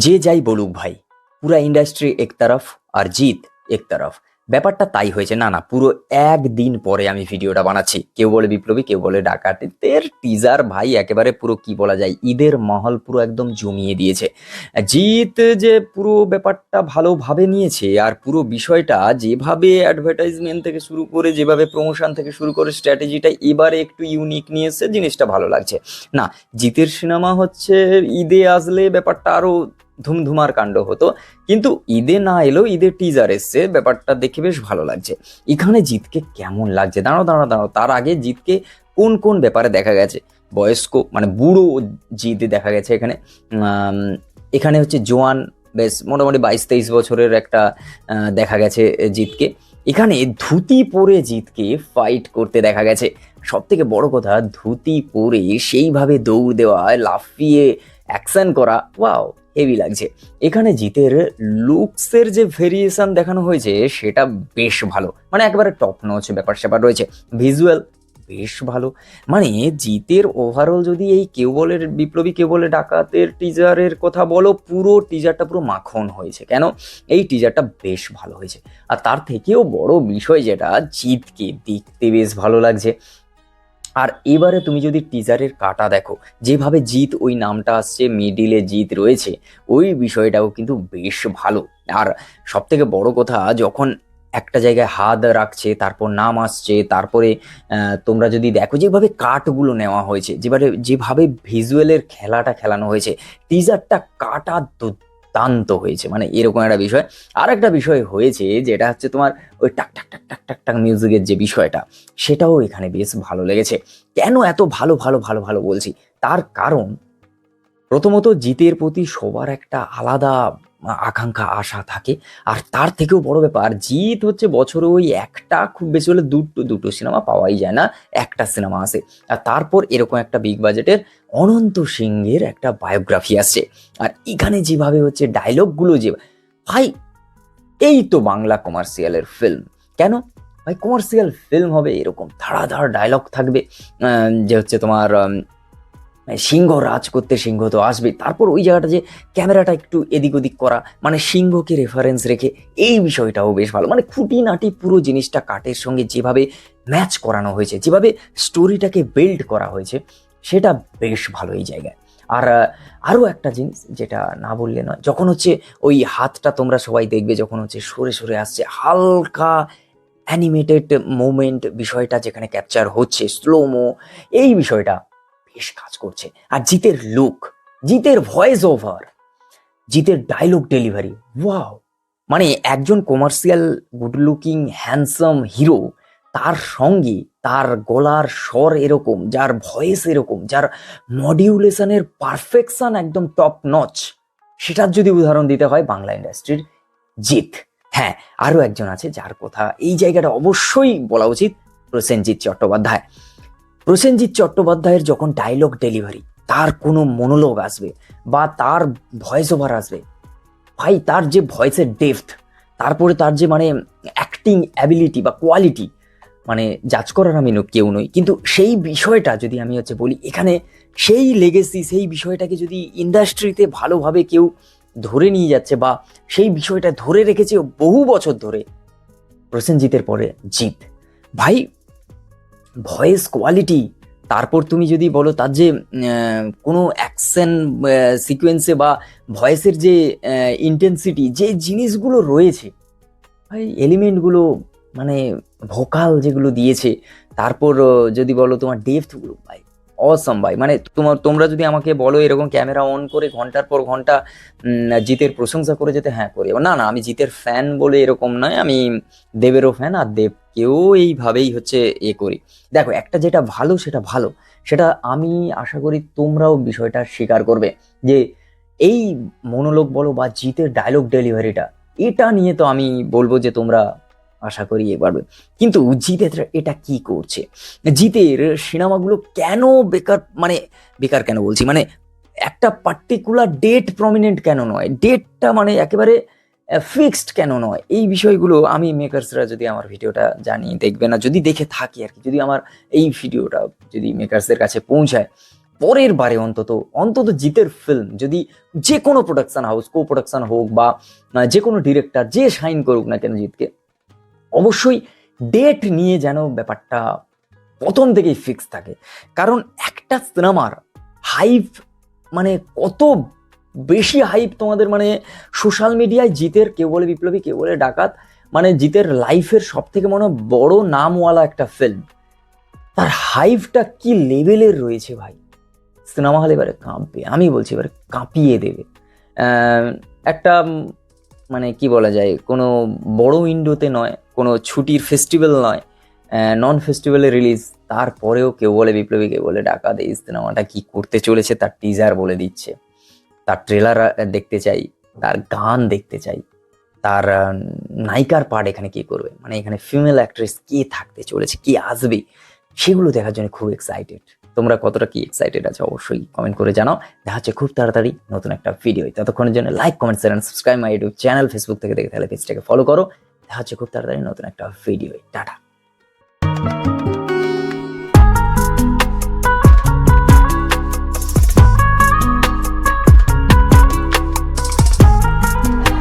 যে যাই বলুক ভাই, পুরা ইন্ডাস্ট্রি এক তরফ আর জিত এক তরফ। ব্যাপারটা তাই হয়েছে। না না, পুরো একদিন পরে আমি ভিডিওটা বানাচ্ছি। কেউ বলে বিপ্লবী, কেউ বলে ডাকাতের টিজার। ভাই একেবারে পুরো কি বলা যায়, ঈদের মহল পুরো একদম জমিয়ে দিয়েছে। জিত যে পুরো ব্যাপারটা ভালোভাবে নিয়েছে, আর পুরো বিষয়টা যেভাবে অ্যাডভার্টাইজমেন্ট থেকে শুরু করে, যেভাবে প্রমোশন থেকে শুরু করে, স্ট্র্যাটেজিটা এবারে একটু ইউনিক নিয়েছে, জিনিসটা ভালো লাগছে। না, জিতের সিনেমা হচ্ছে ঈদে আসলে ব্যাপারটা আরো ধুমধুমার কাণ্ড হতো, কিন্তু ঈদে না এলেও ঈদের টিজার এসছে, ব্যাপারটা দেখে বেশ ভালো লাগছে। এখানে জিতকে কেমন লাগছে, দাঁড়াও দাঁড়াও দাঁড়াও, তার আগে জিতকে কোন কোন ব্যাপারে দেখা গেছে। বয়স্ক মানে বুড়ো জিত দেখা গেছে এখানে। আম, এখানে হচ্ছে জোয়ান, বেশ মোটামুটি 22-23 বছরের একটা দেখা গেছে জিতকে। এখানে ধুতি পরে জিতকে ফাইট করতে দেখা গেছে। সব থেকে বড় কথা, ধুতি পরে সেইভাবে দৌড় দেওয়া, লাফিয়ে অ্যাকশন করা, ওয়াও, হেভি লাগছে। এখানে জিতের লুকসের যে ভেরিয়েশন দেখানো হয়েছে সেটা বেশ ভালো, মানে একেবারে টপ নচ ব্যাপার স্যাপার রয়েছে। ভিজুয়াল বেশ ভালো। মানে জিতের ওভারঅল যদি এই কেউ বলে বিপ্লবী, কেউ বলে ডাকাতের টিজারের কথা বলো, পুরো টিজারটা পুরো মাখন হয়েছে। কেন? এই টিজারটা বেশ ভালো হয়েছে। আর তার থেকেও বড় বিষয় যেটা, জিতকে দেখতে বেশ ভালো লাগছে। আর এবারে তুমি যদি টিজারের কাটা দেখো, যেভাবে জিত ওই নামটা আসছে, মিডিলে জিত রয়েছে, ওই বিষয়টাও কিন্তু বেশ ভালো। আর সব থেকে বড় কথা, যখন একটা জায়গায় হাত রাখছে, তারপর নাম আসছে, তারপরে তোমরা যদি দেখো যেভাবে কাটগুলো নেওয়া হয়েছে, যেভাবে যেভাবে ভিজুয়ালের খেলাটা খেলানো হয়েছে, টিজারটা কাটা দুর্দান্ত হয়েছে। মানে এরকম একটা বিষয়। আর একটা বিষয় হয়েছে যেটা হচ্ছে তোমার ওই টাক টাক টাক টাক টাক টাক মিউজিকের যে বিষয়টা, সেটাও এখানে বেশ ভালো লেগেছে। কেন এত ভালো ভালো ভালো ভালো বলছি, তার কারণ প্রথমত জিতের প্রতি সবার একটা আলাদা আকাঙ্ক্ষা, আশা থাকে। আর তার থেকেও বড় ব্যাপার, জিত হচ্ছে বছরে ওই একটা, খুব বেশি হলে দুটো দুটো সিনেমা পাওয়াই যায় না, একটা সিনেমা আসে। আর তারপর এরকম একটা বিগ বাজেটের অনন্ত সিংহের একটা বায়োগ্রাফি আসছে। আর এখানে যেভাবে হচ্ছে ডায়লগগুলো, যে ভাই, এই তো বাংলা কমার্শিয়ালের ফিল্ম। কেন ভাই, কমার্শিয়াল ফিল্ম হবে, এরকম ধারাধার ডায়লগ থাকবে। যে হচ্ছে তোমার সিংহ রাজ করতে সিংহ তো আসবে, তারপর ওই জায়গাটা যে ক্যামেরাটা একটু এদিক ওদিক করা, মানে সিংহকে রেফারেন্স রেখে, এই বিষয়টাও বেশ ভালো। মানে খুঁটিনাটি পুরো জিনিসটা কাটের সঙ্গে যেভাবে ম্যাচ করানো হয়েছে, যেভাবে স্টোরিটাকে বিল্ড করা হয়েছে, সেটা বেশ ভালো এই জায়গায়। আর আরো একটা জিনিস যেটা না বললে নয়, যখন হচ্ছে ওই হাতটা তোমরা সবাই দেখবে, যখন হচ্ছে সরে সরে আসছে, হালকা অ্যানিমেটেড মোমেন্ট বিষয়টা যেখানে ক্যাপচার হচ্ছে, স্লোমো, এই বিষয়টা বেশ কাজ করছে। আর জিতের লুক, জিতের ভয়েস ওভার, জিতের ডায়লগ ডেলিভারি, ওয়াও। মানে একজন commercial good looking handsome hero, তার সঙ্গে তার গলার স্বর এরকম, যার ভয়েস এরকম, যার মডিউলেশনের পারফেকশন একদম টপ নচ, সেটার যদি উদাহরণ দিতে হয় বাংলা ইন্ডাস্ট্রির জিত। হ্যাঁ, আরো একজন আছে যার কথা এই জায়গাটা অবশ্যই বলা উচিত, প্রসেনজিৎ চট্টোপাধ্যায়। প্রসেনজিৎ চট্টোপাধ্যায়ের যখন ডায়লগ ডেলিভারি, তার কোনো মনোলগ আসবে বা তার ভয়েস ওভার আসবে, ভাই তার যে ভয়েসের ডেপথ, তারপরে তার যে মানে অ্যাক্টিং অ্যাবিলিটি বা কোয়ালিটি, মানে জাজ করার আমি কেউ নই, কিন্তু সেই বিষয়টা যদি আমি হচ্ছে বলি, এখানে সেই লেগেসি, সেই বিষয়টাকে যদি ইন্ডাস্ট্রিতে ভালোভাবে কেউ ধরে নিয়ে যাচ্ছে, বা সেই বিষয়টা ধরে রেখেছে বহু বছর ধরে, প্রসেনজিতের পরে জিত। ভাই ভয়েস কোয়ালিটি, তারপর তুমি যদি বলো তার যে কোনো অ্যাকশন সিকোয়েন্সে বা ভয়েসের যে ইন্টেন্সিটি, যে জিনিসগুলো রয়েছে, ভাই এলিমেন্টগুলো, মানে ভোকাল যেগুলো দিয়েছে, তারপর যদি বলো তোমার ডেপথগুলো, ভাই অসম ভাই। মানে তোমরা যদি আমাকে বলো এরকম ক্যামেরা অন করে ঘন্টার পর ঘন্টা জিতের প্রশংসা করে যেতে, হ্যাঁ করি। না না, আমি জিতের ফ্যান বলে এরকম নয়, আমি দেবেরও ফ্যান, আর দেবকেও এইভাবেই হচ্ছে করি। দেখো, একটা যেটা ভালো সেটা ভালো, সেটা আমি আশা করি তোমরাও বিষয়টা স্বীকার করবে, যে এই মনোলোগ বলো বা জিতের ডায়লগ ডেলিভারিটা, এটা নিয়ে তো আমি বলবো যে তোমরা আশা করি পারবে। কিন্তু জিতের এটা কি করছে, জিতের সিনেমাগুলো কেন বেকার, মানে বেকার কেন বলছি, মানে একটা পার্টিকুলার ডেট প্রমিনেন্ট কেন নয়, ডেটটা মানে একেবারে ফিক্সড কেন নয়, এই বিষয়গুলো আমি মেকার্সরা যদি আমার ভিডিওটা জানি দেখবে না, যদি দেখে থাকি আর কি, যদি আমার এই ভিডিওটা যদি মেকার্সদের কাছে পৌঁছায়, পরের বারে অন্তত অন্তত জিতের ফিল্ম যদি যে কোনো প্রোডাকশন হাউস, কো প্রোডাকশন হোক বা যে কোনো ডিরেক্টর যে সাইন করুক না কেন জিতকে, অবশ্যই ডেট নিয়ে যেন ব্যাপারটা প্রথম থেকেই ফিক্স থাকে। কারণ একটা সিনেমার হাইপ মানে কত বেশি হাইপ তোমাদের, মানে সোশ্যাল মিডিয়ায় জিতের কেউ বলে বিপ্লবী, কেউ বলে ডাকাত, মানে জিতের লাইফের সব থেকে মনে হয় বড় নামওয়ালা একটা ফিল্ম, তার হাইপটা কি লেভেলের রয়েছে ভাই। সিনেমা হলে এবারে কাঁপবে, আমি বলছি এবারে কাঁপিয়ে দেবে। একটা মানে কি বলা যায়, কোনো বড় উইন্ডোতে নয়, কোনো ছুটির ফেস্টিভ্যাল নয়, নন ফেস্টিভ্যালে রিলিজ, তারপরেও কেউ বলে বিপ্লবী, কেউ বলে ডাকাত এই সিনেমাটা কি করতে চলেছে তার টিজার বলে দিচ্ছে। তার ট্রেলার দেখতে চাই, তার গান দেখতে চাই, তার নায়িকার পার্ট এখানে কি করবে, মানে এখানে ফিমেল অ্যাক্ট্রেস কে থাকতে চলেছে, কে আসবে, সেগুলো দেখার জন্য খুব এক্সাইটেড। তোমরা কতটা কি এক্সাইটেড আছো অবশ্যই কমেন্ট করে জানাও। দেখা হচ্ছে খুব তাড়াতাড়ি নতুন একটা ভিডিও। ততক্ষণের জন্য like, comment, share, subscribe my YouTube channel. Facebook থেকে দেখে তাহলে পেজটাকে ফলো করো। দেখা হচ্ছে খুব তাড়াতাড়ি নতুন একটা ভিডিও। টাটা।